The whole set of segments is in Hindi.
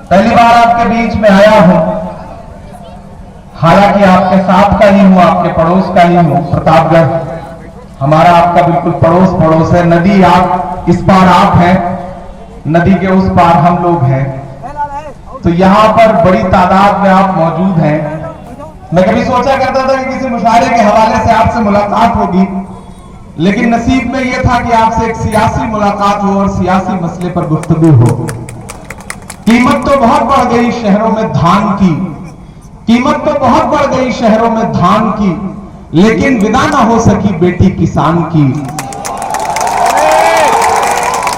पहली बार आपके बीच में आया हूं, हालांकि आपके साथ का ही हूं, आपके पड़ोस का ही हूं। प्रतापगढ़ हमारा आपका बिल्कुल पड़ोस है। नदी आप इस पार आप हैं, नदी के उस पार हम लोग हैं। तो यहां पर बड़ी तादाद में आप मौजूद हैं। मैं कभी सोचा करता था कि किसी मुशायरे के हवाले से आपसे मुलाकात होगी, लेकिन नसीब में यह था कि आपसे एक सियासी मुलाकात हो और सियासी मसले पर गुफ्तगू हो। कीमत तो बहुत बढ़ गई शहरों में धान की, कीमत तो बहुत बढ़ गई शहरों में धान की, लेकिन विदा ना हो सकी बेटी किसान की।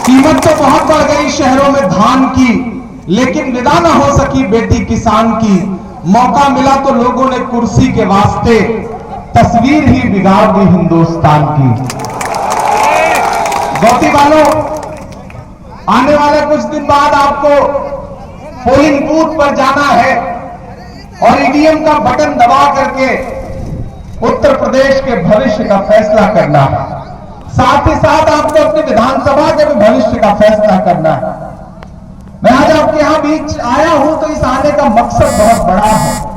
कीमत तो बहुत बढ़ गई शहरों में धान की, लेकिन विदा ना हो सकी बेटी किसान की। मौका मिला तो लोगों ने कुर्सी के वास्ते तस्वीर ही बिगाड़ दी हिंदुस्तान की। गौती वालों, आने वाले कुछ दिन बाद आपको पोलिंग बूथ पर जाना है और ईवीएम का बटन दबा करके उत्तर प्रदेश के भविष्य का फैसला करना है। साथ ही साथ आपको अपनी विधानसभा के भी भविष्य का फैसला करना है। मैं आज आपके यहां बीच आया हूं तो इस आने का मकसद बहुत बड़ा है।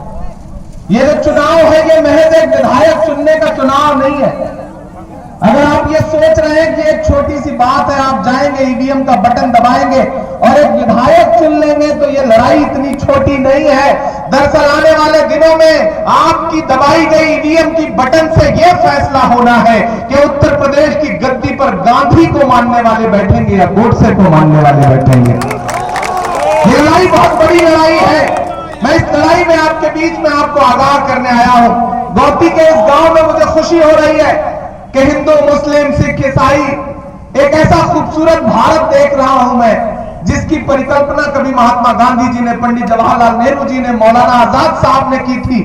ये जो चुनाव है ये महज एक विधायक चुनने का चुनाव नहीं है। अगर आप ये सोच रहे हैं कि एक छोटी सी बात है, आप जाएंगे ईवीएम का बटन दबाएंगे और एक विधायक चुन लेंगे, तो ये लड़ाई इतनी छोटी नहीं है। दरअसल आने वाले दिनों में आपकी दबाई गई ईवीएम की बटन से यह फैसला होना है कि उत्तर प्रदेश की गद्दी पर गांधी को मानने वाले बैठेंगे या गोडसे को मानने वाले बैठेंगे। ये लड़ाई बहुत बड़ी लड़ाई है। मैं इस लड़ाई में आपके बीच में आपको आगाह करने आया हूं। गौती के इस गांव में मुझे खुशी हो रही है कि हिंदू, मुस्लिम, सिख, ईसाई एक ऐसा खूबसूरत भारत देख रहा हूं मैं, जिसकी परिकल्पना कभी महात्मा गांधी जी ने, पंडित जवाहरलाल नेहरू जी ने, मौलाना आजाद साहब ने की थी।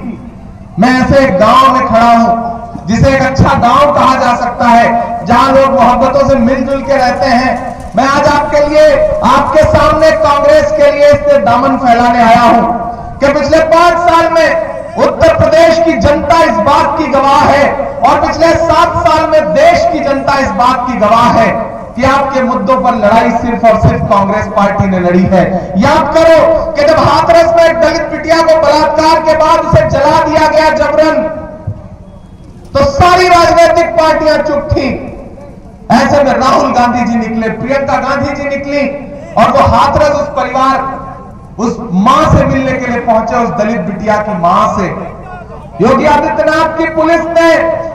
मैं ऐसे एक गांव में खड़ा हूं जिसे एक अच्छा गांव कहा जा सकता है, जहां लोग मोहब्बतों से मिलजुल के रहते हैं। मैं आज आपके लिए, आपके सामने कांग्रेस के लिए इससे दामन फैलाने आया हूं कि पिछले 5 साल में उत्तर प्रदेश की जनता इस बात की गवाह है और पिछले 7 साल में देश की जनता इस बात की गवाह है कि आपके मुद्दों पर लड़ाई सिर्फ और सिर्फ कांग्रेस पार्टी ने लड़ी है। याद करो कि जब हाथरस में एक दलित बिटिया को बलात्कार के बाद उसे जला दिया गया जबरन, तो सारी राजनीतिक पार्टियां चुप थी। ऐसे में राहुल गांधी जी निकले, प्रियंका गांधी जी निकली और वो हाथरस उस परिवार, उस मां से मिलने के लिए पहुंचे, उस दलित बिटिया की मां से। योगी आदित्यनाथ की पुलिस ने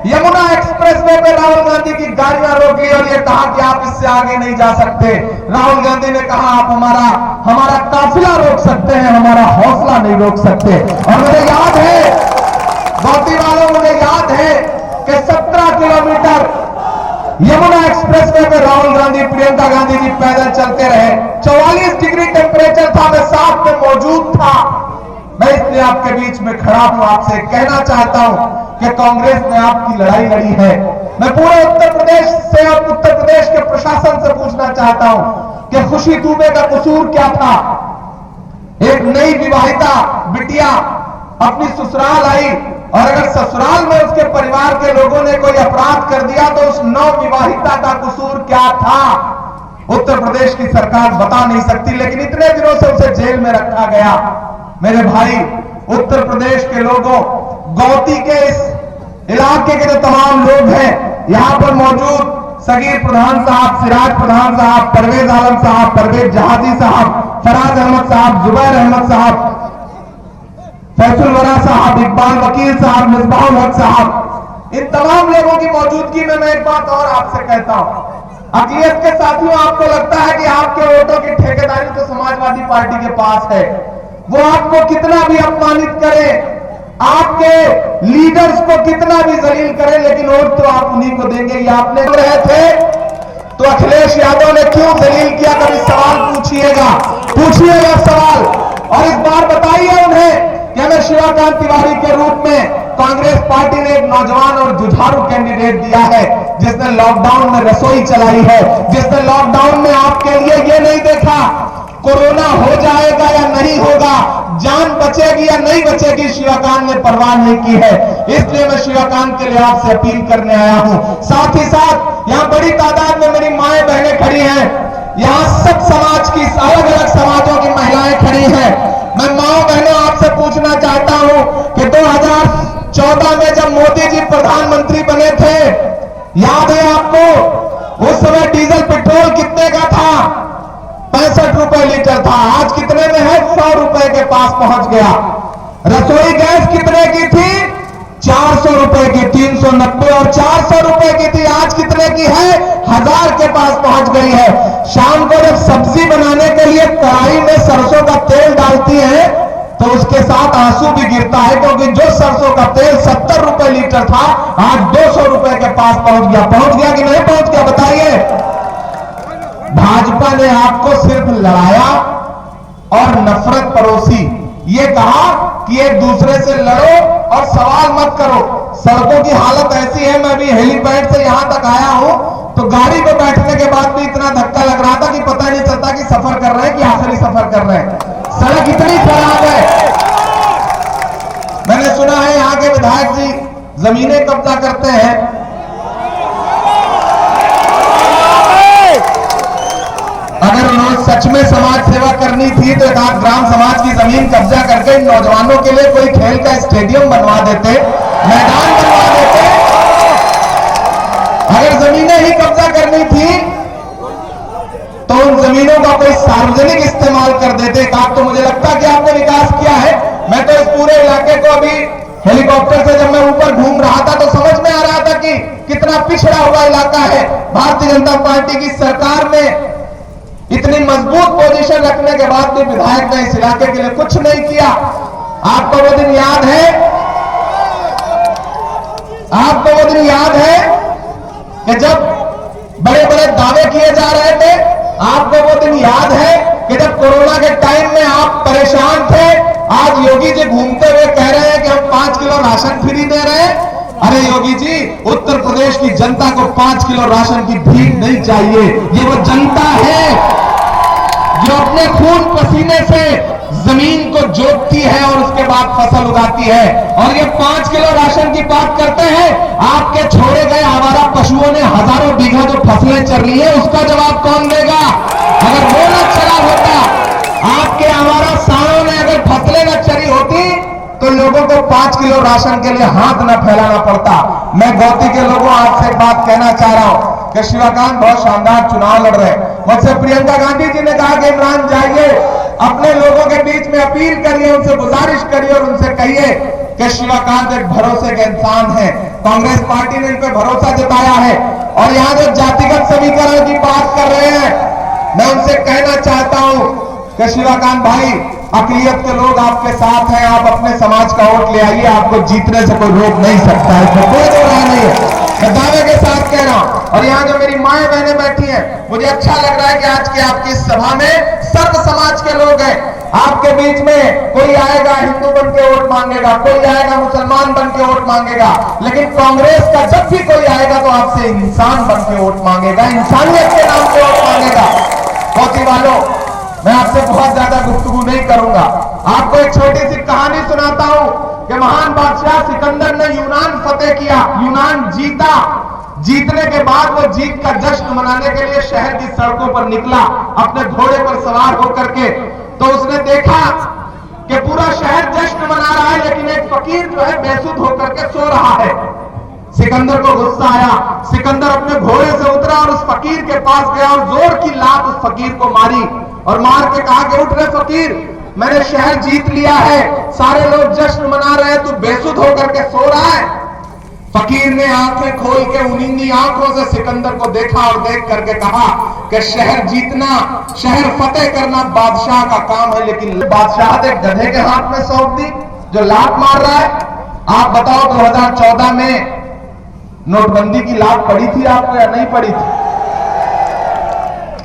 यमुना एक्सप्रेसवे पे राहुल गांधी की गाड़ियां रोक ली और ये कहा कि आप इससे आगे नहीं जा सकते। राहुल गांधी ने कहा आप हमारा काफिला रोक सकते हैं, हमारा हौसला नहीं रोक सकते। और मुझे याद है, गौती वालों, मुझे याद है कि 17 किलोमीटर यमुना एक्सप्रेसवे पे राहुल गांधी, प्रियंका गांधी जी पैदल चलते रहे। 44 डिग्री टेम्परेचर था, मैं साथ में मौजूद था। मैं इसलिए आपके बीच में खड़ा हूं, आपसे कहना चाहता हूं कि कांग्रेस ने आपकी लड़ाई लड़ी है। मैं पूरे उत्तर प्रदेश से और उत्तर प्रदेश के प्रशासन से पूछना चाहता हूं कि खुशी दुबे का कसूर क्या था। एक नई विवाहिता बिटिया अपनी ससुराल आई और अगर ससुराल में उसके परिवार के लोगों ने कोई अपराध कर दिया तो उस नवविवाहिता का कसूर क्या था, उत्तर प्रदेश की सरकार बता नहीं सकती, लेकिन इतने दिनों से उसे जेल में रखा गया। मेरे भाई, उत्तर प्रदेश के लोगों, गौती के इस इलाके के जो तमाम लोग हैं, यहां पर मौजूद सगीर प्रधान साहब, सिराज प्रधान साहब, परवेज आलम साहब, परवेज जहाजी साहब, फराज अहमद साहब, जुबैर अहमद साहब, फैसल वरा साहब, इकबाल वकील साहब, मिसबाहुल हक साहब, इन तमाम लोगों की मौजूदगी में मैं एक बात और आपसे कहता हूं। अकलियत के साथियों, आपको लगता है कि आपके वोटों की ठेकेदारी तो समाजवादी पार्टी के पास है। वो आपको कितना भी अपमानित करे, आपके लीडर्स को कितना भी जलील करे, लेकिन वोट तो आप उन्हीं को देंगे। ये आपने रहे थे तो अखिलेश यादव ने क्यों जलील किया, कभी सवाल पूछिएगा सवाल। और इस बार बताइए उन्हें कि हमें शिवकांत तिवारी के रूप में कांग्रेस पार्टी ने एक नौजवान और जुझारू कैंडिडेट दिया है, जिसने लॉकडाउन में रसोई चलाई है, जिसने लॉकडाउन में आपके लिए ये नहीं देखा कोरोना हो जाएगा या नहीं होगा, जान बचेगी या नहीं बचेगी, शिवकांत ने परवाह नहीं की है। इसलिए मैं शिवकांत के लिए आपसे अपील करने आया हूं। साथ ही साथ यहां बड़ी तादाद में मेरी माएं बहनें खड़ी हैं, यहां सब समाज की, अलग अलग समाजों की महिलाएं खड़ी हैं। लीटर था, आज कितने में है? 100 रुपए के पास पहुंच गया। रसोई गैस कितने की थी? 400 रुपए की, 390 और 400 रुपए की थी, आज कितने की है? 1000 के पास पहुंच गई है। शाम को जब सब्जी बनाने के लिए कढ़ाई में सरसों का तेल डालती है तो उसके साथ आंसू भी गिरता है, क्योंकि जो सरसों का तेल 70 रुपए लीटर था, आज 200 रुपए के पास पहुंच गया। पहुंच गया कि नहीं पहुंच गया, बताइए। भाजपा ने आपको सिर्फ लड़ाया और नफरत परोसी, ये कहा कि एक दूसरे से लड़ो और सवाल मत करो। सड़कों की हालत ऐसी है, मैं भी हेलीपैड से यहां तक आया हूं तो गाड़ी पे बैठने के बाद भी इतना धक्का लग रहा था कि पता नहीं चलता कि सफर कर रहे हैं कि आखिरी सफर कर रहे हैं। सड़क इतनी खराब है। मैंने सुना है यहां के विधायक जी जमीनें कब्जा करते हैं। अगर उन्होंने सच में समाज सेवा करनी थी तो एक आध ग्राम समाज की जमीन कब्जा करके इन नौजवानों के लिए कोई खेल का स्टेडियम बनवा देते, मैदान बनवा देते। अगर जमीनें ही कब्जा करनी थी तो उन जमीनों का कोई सार्वजनिक इस्तेमाल कर देते। आप तो मुझे लगता है कि आपने विकास किया है। मैं तो इस पूरे इलाके को अभी हेलीकॉप्टर से जब मैं ऊपर घूम रहा था तो समझ में आ रहा था कि कितना पिछड़ा हुआ इलाका है। भारतीय जनता पार्टी की सरकार में इतनी मजबूत पोजीशन रखने के बाद भी विधायक ने इस इलाके के लिए कुछ नहीं किया। आपको वो दिन याद है? आपको वो दिन याद है कि जब बड़े बड़े दावे किए जा रहे थे? आपको वो दिन याद है कि जब कोरोना के टाइम में आप परेशान थे? आज योगी जी घूमते हुए कह रहे हैं कि हम 5 किलो राशन फ्री दे रहे हैं। अरे योगी जी, उत्तर प्रदेश की जनता को 5 किलो राशन की भीख नहीं चाहिए। ये वो जनता है जो अपने खून पसीने से जमीन को जोतती है और उसके बाद फसल उगाती है। और ये 5 किलो राशन की बात करते हैं, आपके छोड़े गए आवारा पशुओं ने हजारों बीघा जो फसलें चर ली है, उसका जवाब कौन देगा? अगर वो न चला होता, आपके आवारा सांडों ने अगर फसलें न चरी होती तो लोगों को 5 किलो राशन के लिए हाथ न फैलाना पड़ता। मैं गौती के लोगों आपसे एक बात कहना चाह रहा हूं कि शिवकांत बहुत शानदार चुनाव लड़ रहे हैं। मुझसे प्रियंका गांधी जी ने कहा कि इमरान जाइए, अपने लोगों के बीच में अपील करिए, उनसे गुजारिश करिए और उनसे कहिए कि शिवकांत एक भरोसे के इंसान है। कांग्रेस पार्टी ने इन पर भरोसा जताया है। और यहां जो जातिगत समीकरण की बात कर रहे हैं, मैं उनसे कहना चाहता हूं कि शिवकांत भाई, अकलियत के लोग आपके साथ हैं, आप अपने समाज का वोट ले आइए, आपको जीतने से कोई रोक नहीं सकता है, इसमें कोई दो राय नहीं है। मैं दावे के साथ कह रहा हूं। और यहां जो मेरी माएं बहनें बैठी हैं, मुझे अच्छा लग रहा है कि आज की आपकी सभा में सर्व समाज के लोग हैं। आपके बीच में कोई आएगा हिंदू बन के वोट मांगेगा, कोई आएगा मुसलमान बन के वोट मांगेगा, लेकिन कांग्रेस का जब भी कोई आएगा तो आपसे इंसान बन के वोट मांगेगा, इंसानियत के नाम पे वोट मांगेगा। गौती वालों, मैं आपसे बहुत ज्यादा गुफ्तगू नहीं करूंगा। आपको एक छोटी सी कहानी सुनाता हूं कि महान बादशाह सिकंदर ने यूनान फतेह किया, यूनान जीता। जीतने के बाद वो जीत का जश्न मनाने के लिए शहर की सड़कों पर निकला अपने घोड़े पर सवार होकर के। तो उसने देखा कि पूरा शहर जश्न मना रहा है, लेकिन एक फकीर जो है बेसुध होकर के सो रहा है। सिकंदर को गुस्सा आया। सिकंदर अपने घोड़े से उतरा और उस फकीर के पास गया और जोर की लात उस फकीर को मारी और मार के कहा कि उठ रे फकीर, मैंने शहर जीत लिया है, सारे लोग जश्न मना रहे हैं, तू बेसुध होकर के सो रहा है। फकीर ने आंखें खोल के उनींदी आंखों से सिकंदर को देखा और देख करके कहा कि शहर जीतना, शहर फतेह करना बादशाह का काम है, लेकिन बादशाह एक गधे के हाथ में सौंप दी जो लात मार रहा है। आप बताओ 2014 में नोटबंदी की लात पड़ी थी आपको या नहीं पड़ी थी?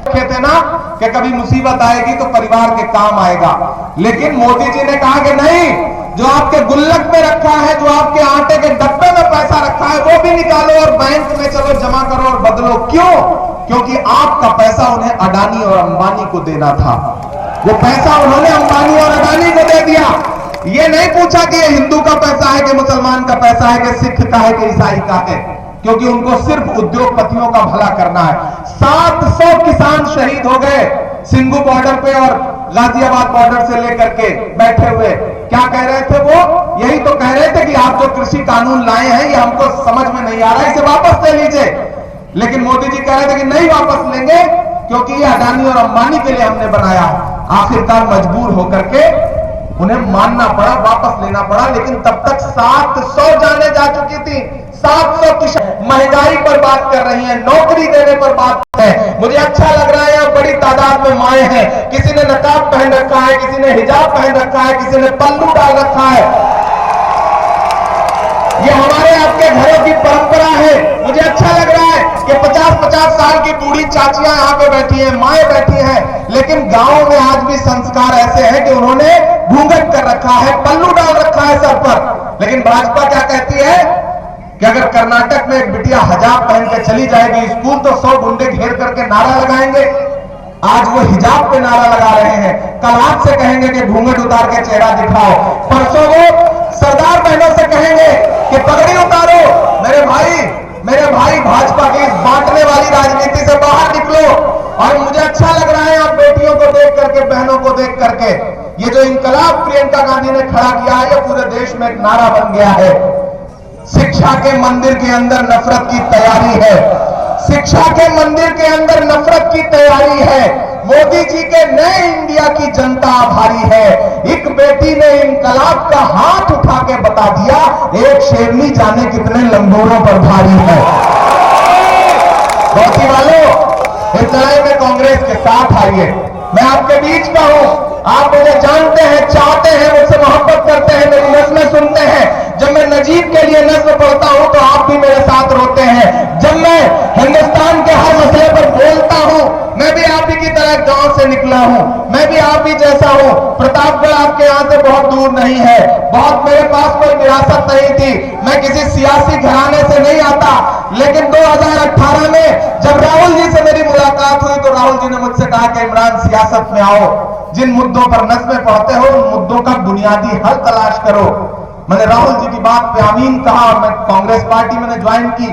कहते ना कि कभी मुसीबत आएगी तो परिवार के काम आएगा, लेकिन मोदी जी ने कहा कि नहीं, जो आपके गुल्लक में रखा है, जो आपके आटे के डब्बे में पैसा रखा है, वो भी निकालो और बैंक में चलो जमा करो और बदलो। क्यों? क्योंकि आपका पैसा उन्हें अडानी और अंबानी को देना था। वो पैसा उन्होंने अंबानी और अडानी को दे दिया। ये नहीं पूछा कि ये हिंदू का पैसा है कि मुसलमान का पैसा है कि सिख का है कि ईसाई का है, क्योंकि उनको सिर्फ उद्योगपतियों का भला करना है। 700 किसान शहीद हो गए सिंघू बॉर्डर पे और गाजियाबाद बॉर्डर से लेकर के बैठे हुए। क्या कह रहे थे वो? यही तो कह रहे थे कि आप जो कृषि कानून लाए हैं ये हमको समझ में नहीं आ रहा है, इसे वापस ले लीजिए। लेकिन मोदी जी कह रहे थे कि नहीं वापस लेंगे, क्योंकि ये अडानी और अंबानी के लिए हमने बनाया है। आखिरकार मजबूर होकर के उन्हें मानना पड़ा, वापस लेना पड़ा। लेकिन तब तक 700 जाने जा चुकी थी। 700 किसान महंगाई पर बात कर रही हैं, नौकरी देने पर बात है। मुझे अच्छा लग रहा है यहाँ बड़ी तादाद में माएँ हैं, किसी ने नकाब पहन रखा है, किसी ने हिजाब पहन रखा है, किसी ने पल्लू डाल रखा है। ये हमारे आपके घरों की परंपरा है। मुझे अच्छा लग रहा है कि 50-50 साल की बूढ़ी चाचियां यहाँ पे बैठी हैं, माएँ बैठी हैं, लेकिन गांव में आज भी संस्कार ऐसे हैं कि उन्होंने घूंघट कर रखा है, पल्लू डाल रखा है सर पर। लेकिन भाजपा क्या कहती है कि अगर कर्नाटक में एक बिटिया हिजाब पहन के चली जाएगी स्कूल तो 100 गुंडे घेर करके नारा लगाएंगे। आज वो हिजाब पे नारा लगा रहे हैं, कल आपसे कहेंगे कि घूंघट उतार के चेहरा दिखाओ, परसों वो सरदार बहनों से कहेंगे कि पगड़ी उतारो। मेरे भाई भाजपा की बांटने वाली राजनीति से बाहर निकलो। और मुझे अच्छा लग रहा है आप बेटियों को देख करके, बहनों को देख करके, ये जो इंकलाब प्रियंका गांधी ने खड़ा किया है, ये पूरे देश में एक नारा बन गया है। शिक्षा के मंदिर के अंदर नफरत की तैयारी है, शिक्षा के मंदिर के अंदर नफरत की तैयारी है। मोदी जी के नए इंडिया की जनता आभारी है। एक बेटी ने इंकलाब का हाथ उठा के बता दिया, एक शेरनी जाने कितने लंगोरों पर भारी है। बस्ती वालों, इस लड़ाई में कांग्रेस के साथ आइए। मैं आपके बीच का हूं, आप मुझे जानते हैं, चाहते हैं, मुझसे मोहब्बत करते हैं, मेरी नज़्में सुनते हैं। जब मैं नजीब के लिए नज़्म पढ़ता हूं तो आप भी मेरे साथ रोते हैं। जब मैं हिंदुस्तान के हर मसले पर बोलता हूं, मैं भी आप ही की तरह गांव से निकला हूं, मैं भी आप ही जैसा हूं। प्रतापगढ़ आपके यहां से बहुत दूर नहीं है, बहुत मेरे पास कोई विरासत नहीं थी, मैं किसी सियासी घराने से नहीं आता। लेकिन 2018 में जब राहुल जी से मेरी मुलाकात हुई तो राहुल जी ने मुझसे कहा कि इमरान सियासत में आओ, जिन मुद्दों पर नज़्में पढ़ते हो उन मुद्दों का बुनियादी हल तलाश करो। मैंने राहुल जी की बात पे आमीन कहा, मैं कांग्रेस पार्टी मैंने ज्वाइन की।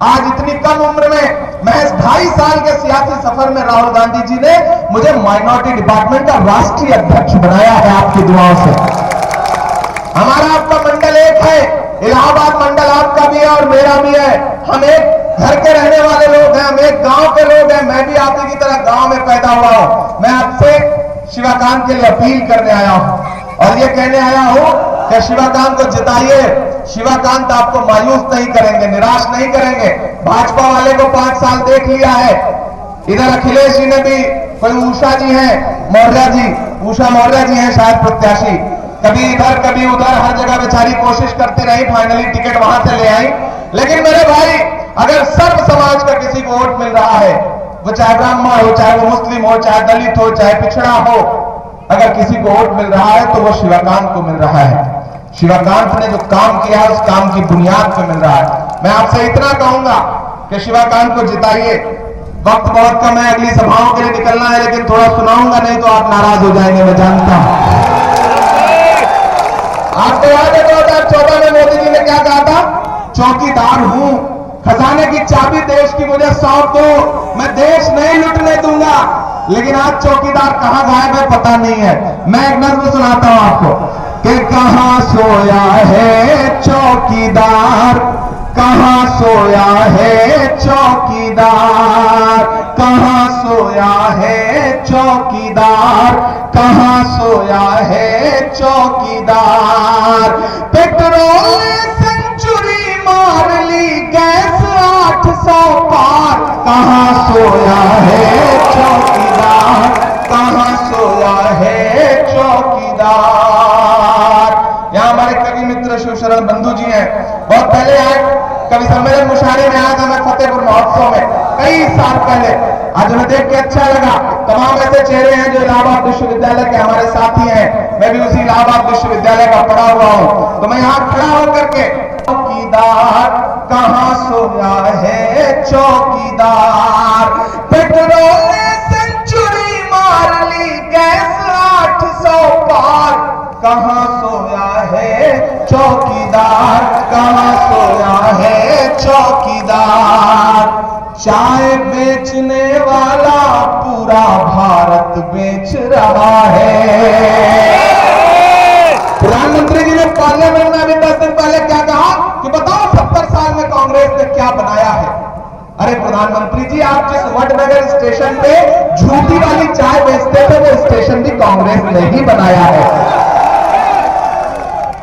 आज इतनी कम उम्र में, महज 2.5 साल के सियासी सफर में राहुल गांधी जी ने मुझे माइनॉरिटी डिपार्टमेंट का राष्ट्रीय अध्यक्ष बनाया है आपकी दुआओं से। हमारा आपका मंडल एक है, इलाहाबाद मंडल आपका भी है और मेरा भी है। हम एक घर के रहने वाले लोग हैं, हम एक गांव के लोग हैं। मैं भी आप ही की तरह गांव में पैदा हुआ हूं। मैं आपसे शिवाकांत के लिए अपील करने आया हूं और ये कहने आया हूं कि शिवाकांत को जिताइए। शिवाकांत आपको मायूस नहीं करेंगे, निराश नहीं करेंगे। भाजपा वाले को 5 साल देख लिया है। इधर अखिलेश जी ने भी, कोई उषा जी हैं, उषा मौर्य जी हैं शायद प्रत्याशी, कभी इधर कभी उधर, हर जगह बेचारी कोशिश करती रही, फाइनली टिकट वहां से ले आई। लेकिन मेरे भाई, अगर सर्व समाज का किसी को वोट मिल रहा है, वो चाहे ब्राह्मण हो, चाहे वो मुस्लिम हो, चाहे दलित हो, चाहे पिछड़ा हो, अगर किसी को वोट मिल रहा है तो वो शिवाकांत को मिल रहा है। शिवाकांत ने जो काम किया है उस काम की बुनियाद पे मिल रहा है। मैं आपसे इतना कहूंगा कि शिवाकांत को जिताइए। वक्त बहुत कम है, अगली सभाओं के लिए निकलना है, लेकिन थोड़ा सुनाऊंगा, नहीं तो आप नाराज हो जाएंगे, मैं जानता हूं। आपको याद है 2014 में मोदी जी ने क्या कहा था? चौकीदार हूं, खजाने की चाबी देश की मुझे सौंप दो, मैं देश नहीं लुटने दूंगा। लेकिन आज चौकीदार कहां गायब है पता नहीं है। मैं एक नज़्म सुनाता हूं आपको कि कहां सोया है चौकीदार, कहां सोया है चौकीदार, कहां सोया है चौकीदार, कहां सोया है चौकीदार। पेट्रोल ने सेंचुरी मार ली, गैस 800 पार, कहां सोया है चौकीदार, कहां सोया है चौकीदार। यहां हमारे कवि मित्र शिवशरण बंधु जी हैं, बहुत पहले आए, कवि सम्मेलन मुशायरे में आया था मैं फतेहपुर महोत्सव में कई साल पहले। आज उन्हें देख के अच्छा लगा। तमाम ऐसे चेहरे हैं जो इलाहाबाद विश्वविद्यालय के हमारे साथी हैं, मैं भी उसी इलाहाबाद विश्वविद्यालय का पढ़ा हुआ हूं। तो मैं यहां खड़ा होकर के, चौकीदार कहां सोया है चौकीदार, पेट्रोल ने सेंचुरी मार ली, गैस 800 पार, कहां सोया है चौकीदार, कहां सोया है चौकीदार। चाय बेचने वाला पूरा भारत बेच रहा है। प्रधानमंत्री जी ने पार्लियामेंट में अभी 10 दिन पहले क्या कहा कि बताओ 70 साल में कांग्रेस ने क्या बनाया है। अरे प्रधानमंत्री जी, आप जिस वडनगर स्टेशन पे झूठी वाली चाय बेचते थे वो स्टेशन भी कांग्रेस ने ही बनाया है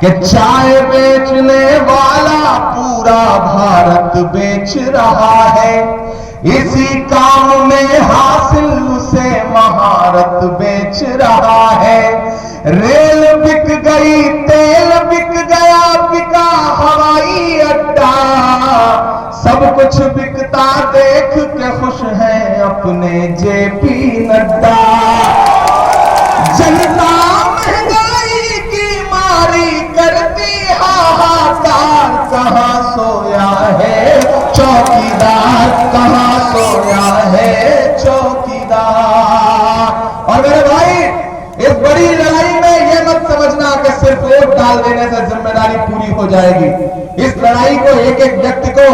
कि चाय बेचने वाला पूरा भारत बेच रहा है, इसी काम में हासिल उसे महारत बेच रहा है। रेल बिक गई, तेल बिक गया, बिका हवाई अड्डा, सब कुछ बिकता देख के खुश हैं अपने जेपी नड्डा। जनता महंगाई की मारी करती हाहाकार, कहां सोया है चौकीदार, कहां सोया है चौकीदार। और मेरे भाई, इस बड़ी लड़ाई में यह मत समझना कि सिर्फ वोट डाल देने से जिम्मेदारी पूरी हो जाएगी। इस लड़ाई को एक एक व्यक्ति को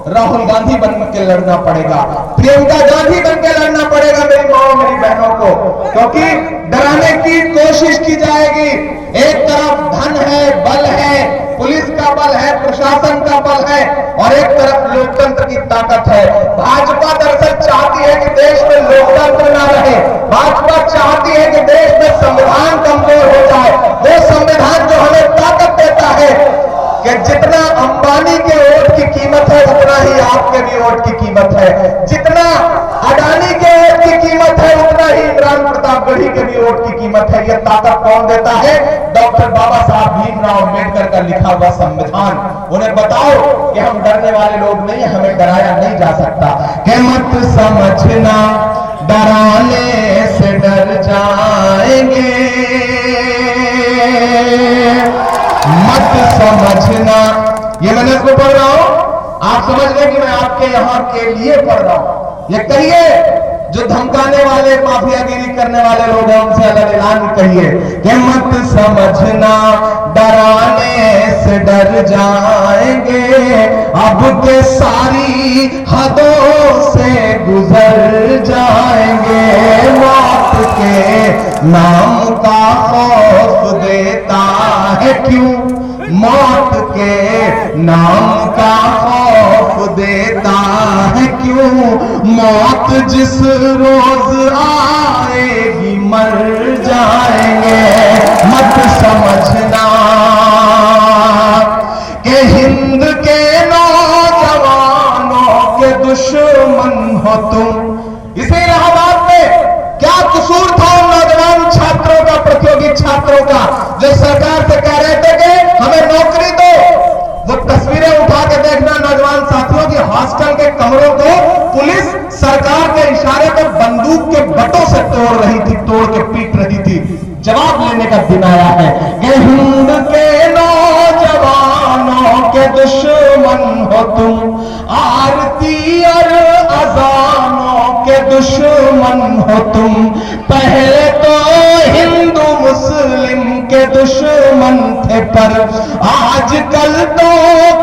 राहुल गांधी बन के लड़ना पड़ेगा, प्रियंका गांधी बन के लड़ना पड़ेगा मेरी माओ मेरी बहनों को, क्योंकि डराने की कोशिश की जाएगी। एक तरफ धन है, बल है, पुलिस का बल है, प्रशासन का बल है, और एक तरफ लोकतंत्र की ताकत है। भाजपा दरअसल चाहती है कि देश में लोकतंत्र ना रहे, भाजपा चाहती है कि देश में संविधान कमजोर हो जाए। वो संविधान जो हमें ताकत देता है कि जितना अंबानी के वोट की कीमत है उतना ही आपके भी वोट की कीमत है, जितना अडानी के वोट की कीमत है उतना ही इमरान प्रतापगढ़ी के भी वोट की कीमत है। यह ताकत कौन देता है? डॉक्टर बाबा साहब भीमराव अम्बेडकर का लिखा हुआ संविधान। उन्हें बताओ कि हम डरने वाले लोग नहीं, हमें डराया नहीं जा सकता। कि मत समझना डराने से डर जाएंगे, मत समझना, ये मैंने इसको पढ़ रहा हूं, आप समझ लें कि मैं आपके यहां के लिए पढ़ रहा हूं। ये कहिए जो धमकाने वाले, माफियागिरी करने वाले लोग हैं, उनसे अलग ऐलान कहिए कि मत समझना डराने से डर जाएंगे, अब के सारी हदों से गुजर जाएंगे। मौत के नाम का खौफ देता है क्यों, मौत के नाम का खौफ देता है क्यों, मौत जिस रोज आएगी मर जाएंगे। मत समझना कि हिंद के नौजवानों के दुश्मन हो तुम। इसे इलाहाबाद में क्या कसूर था उन नौजवान छात्रों का, प्रतियोगी छात्रों का, जो सरकार से कह रहे थे कि हमें नौकरी दो। वो तस्वीरें उठा के देखना नौजवान साथियों की, हॉस्टल के कमरों को पुलिस सरकार के इशारे पर बंदूक के बटों से तोड़ रही थी, तोड़ के पीट रही थी। जवाब लेने का दिन आया है कि हिंद के नौजवानों के दुश्मन हो तुम, आरती और अजानों के दुश्मन हो तुम। पहले तो हिंदू मुस्लिम के दुश्मन थे, पर आजकल तो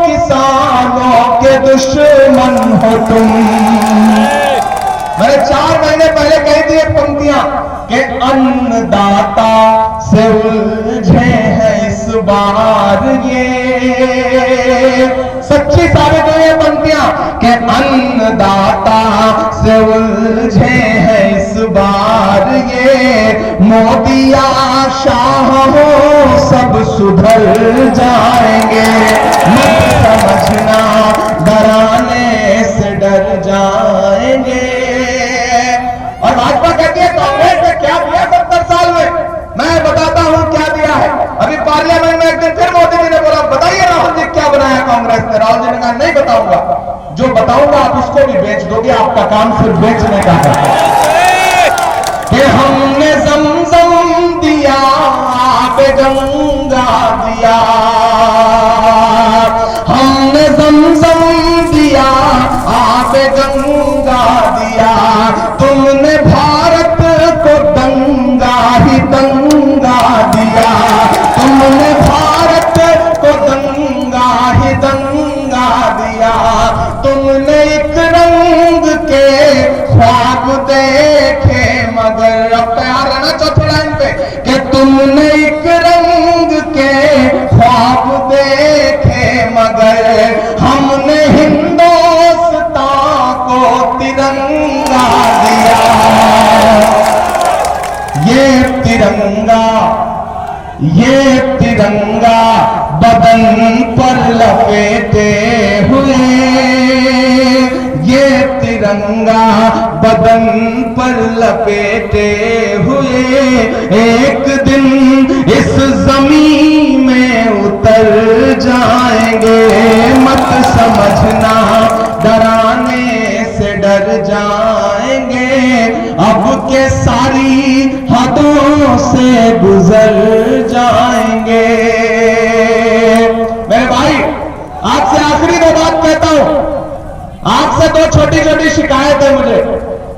किसानों के दुश्मन हो तुम। मैंने 4 महीने पहले कही थी एक पंक्तियां कि अन्नदाता से उलझे हैं इस बार, ये सच्ची साबित हुई है पंक्तियां कि अन्नदाता से उलझे हैं इस बार ये। मोदिया शाह हो सब सुधर जाएंगे, मत समझना डराने से डर जाएंगे। और भाजपा कहती है कांग्रेस ने क्या दिया 70 साल में, मैं बताता हूं क्या दिया है। अभी पार्लियामेंट में एक दिन फिर मोदी जी ने बोला बताइए राहुल जी क्या बनाया कांग्रेस ने। राहुल जी ने कहा नहीं बताऊंगा, जो बताऊंगा आप उसको भी बेच दोगे, आपका काम सिर्फ बेचने का है। कि हमने ज़मज़म दिया, आबे गंगा दिया, हमने ज़मज़म दिया, आबे गंगा दिया, तुमने भारत को दंगा ही दंगा दिया, तुमने भारत को दंगा ही दंगा दिया, तुमने एक रंग के ख्वाब देखे मगर, अब तैयार रहना चौथी लाइन पे, कि तुमने एक रंग के ख्वाब देखे मगर, हमने हिंदुस्तान को तिरंगा दिया। ये तिरंगा बदन पर लपेटे हुए, ये तिरंगा बदन पर लपेटे हुए एक दिन इस जमीन में उतर जाएंगे। मत समझना डराने से डर जाएंगे, अब के सारी हदों से गुजर जाएंगे। मेरे भाई, आपसे आखिरी दो बात कहता हूं। आपसे दो छोटी छोटी शिकायत है मुझे।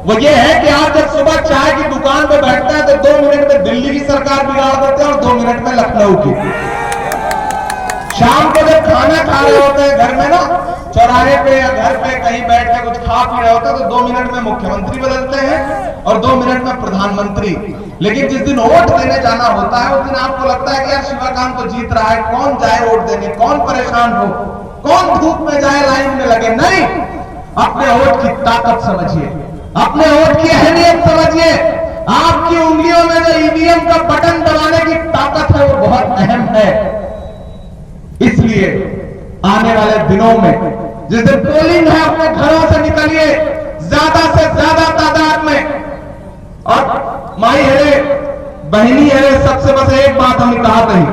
वो ये है कि आप जब सुबह चाय की दुकान पे बैठते हैं तो 2 मिनट में दिल्ली की सरकार बिगाड़ देते हैं और 2 मिनट में लखनऊ की। शाम को जब खाना खा रहे होते हैं घर में ना, चौराहे पे या घर पे कहीं बैठ के कुछ खा पी रहे होते हैं तो 2 मिनट में मुख्यमंत्री बदलते हैं और 2 मिनट में प्रधानमंत्री। लेकिन जिस दिन वोट देने जाना होता है उस दिन आपको लगता है कि यार शिवकांत तो जीत रहा है, कौन जाए वोट देने, कौन परेशान हो, कौन धूप में जाए लाइन में लगे। नहीं, अपने वोट की ताकत समझिए, अपने वोट की अहमियत समझिए। आपकी उंगलियों में जो ईवीएम का बटन दबाने की ताकत है वो बहुत अहम है। इसलिए आने वाले दिनों में जिस दिन पोलिंग है अपने घरों से निकलिए ज्यादा से ज्यादा तादाद में। और माई हेरे बहनी हेरे, सबसे बस एक बात हम कहा नहीं,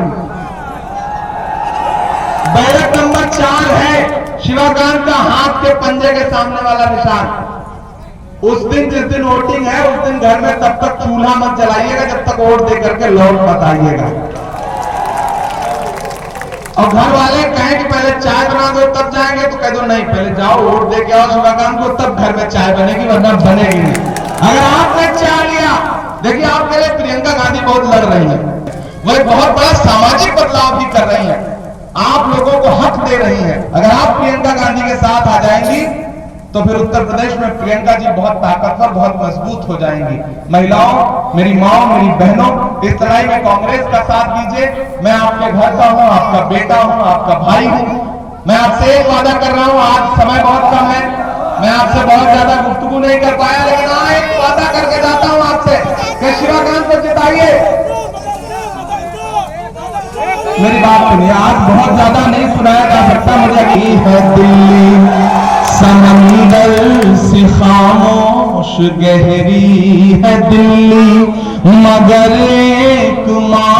बैरक नंबर 4 है शिवकांत का हाथ के पंजे के सामने वाला निशान। उस दिन जिस दिन वोटिंग है उस दिन घर में तब तक चूल्हा मत जलाइएगा जब तक वोट दे करके लौट मत आइएगा। और घर वाले कहें कि पहले चाय बना दो तब जाएंगे तो कह दो नहीं, पहले जाओ वोट दे के आओ शिवकांत को, तब घर में चाय बनेगी, वरना बनेगी नहीं। अगर आपने चाय लिया, देखिए आपके लिए प्रियंका गांधी बहुत लड़ रही है, वो एक बहुत बड़ा सामाजिक बदलाव भी कर रही है, आप लोगों को हक दे रही है। अगर आप प्रियंका गांधी के साथ आ जाएंगी तो फिर उत्तर प्रदेश में प्रियंका जी बहुत ताकतवर, बहुत मजबूत हो जाएंगी। महिलाओं, मेरी माओ, मेरी बहनों, इस लड़ाई में कांग्रेस का साथ दीजिए। मैं आपके घर का हूं, आपका बेटा हूं, आपका भाई हूं। मैं आपसे एक वादा कर रहा हूं, आज समय बहुत कम है, मैं आपसे बहुत ज्यादा गुफ्तगू नहीं कर पाया, लेकिन हाँ एक वादा करके जाता हूं आपसे कि शिवकांत को जिताइए। मेरी बात सुनिए, आज बहुत ज्यादा नहीं सुनाया जा सकता मुझे। की है दिल्ली समंदर से खामोश गहरी है दिल्ली, मगर एक माँ